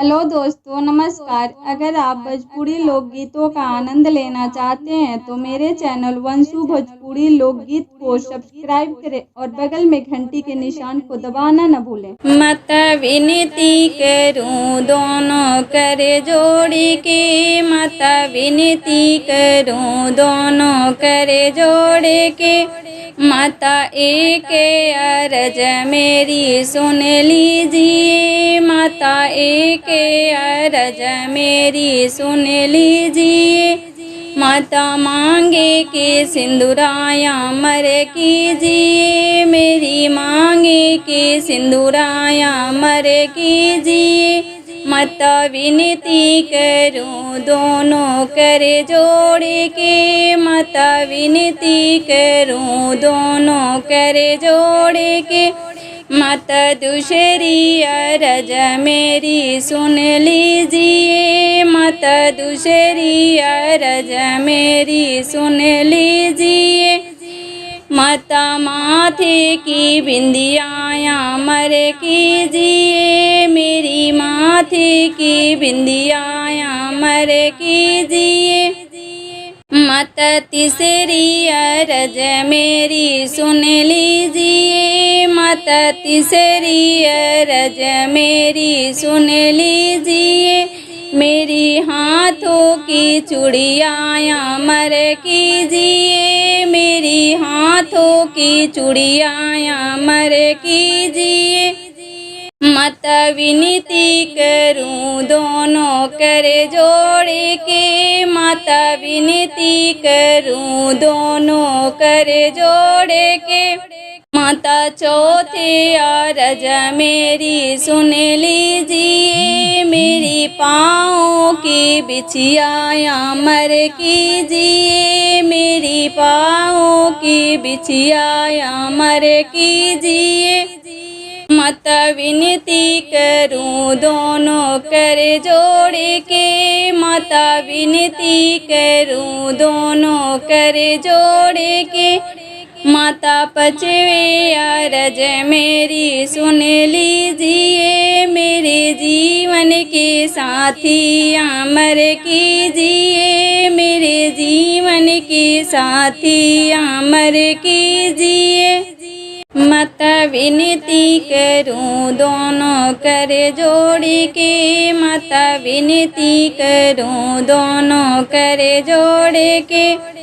Hello दोस्तों, नमस्कार। अगर आप भोजपुरी लोकगीतों का आनंद लेना चाहते हैं तो मेरे चैनल वंशु भोजपुरी लोकगीत को सब्सक्राइब करें और बगल में घंटी के निशान को दबाना न भूलें। मत विनती करूं दोनों कर जोड़ी के, मत विनती करूं दोनों कर जोड़े के। माता एक अरज मेरी सुन लीजिए, माता एक अरज मेरी सुन लीजिए। माता मांगे के सिंदूराया मर कीजिए, मेरी मांगे के सिंदूराया मर कीजिए। माता विनती करूं दोनों कर जोड़े के, माता विनती करूं दोनों कर जोड़े के। माता दूसरी अरज मेरी सुन लीजिए, माता दूसरी अरज मेरी सुन लीजिए। माता माथे की बिंदियाँ मर कीजिए, मेरी माथे की बिंदियाँ मर कीजिए। माता तीसरी अरज मेरी सुन लीजिए, माता तीसरी अरज मेरी सुन लीजिए। मेरी हाथों की चूड़ियाँ मर कीजिए, मेरी हाथों की चूड़ियाँ मर कीजिए। माता विनती करूं दोनों कर जोड़े के, माता विनती करूं दोनों कर जोड़े के। माता चौथे अरज मेरी सुन लीजिए, मेरी पाँव की बिछियाँ मर कीजिए, मेरी पाँव की बिछियाँ मर कीजिए। माता विनती करूं दोनों कर जोड़े के, माता विनती करूं दोनों कर जोड़े के। माता पांचवे अरज मेरी सुन लीजिए, मेरे जीवन के साथी अमर कीजिए, मेरे जीवन के साथी अमर कीजिए। माता विनती करूं दोनों कर जोड़ी के, माता विनती करूं दोनों कर जोड़े के।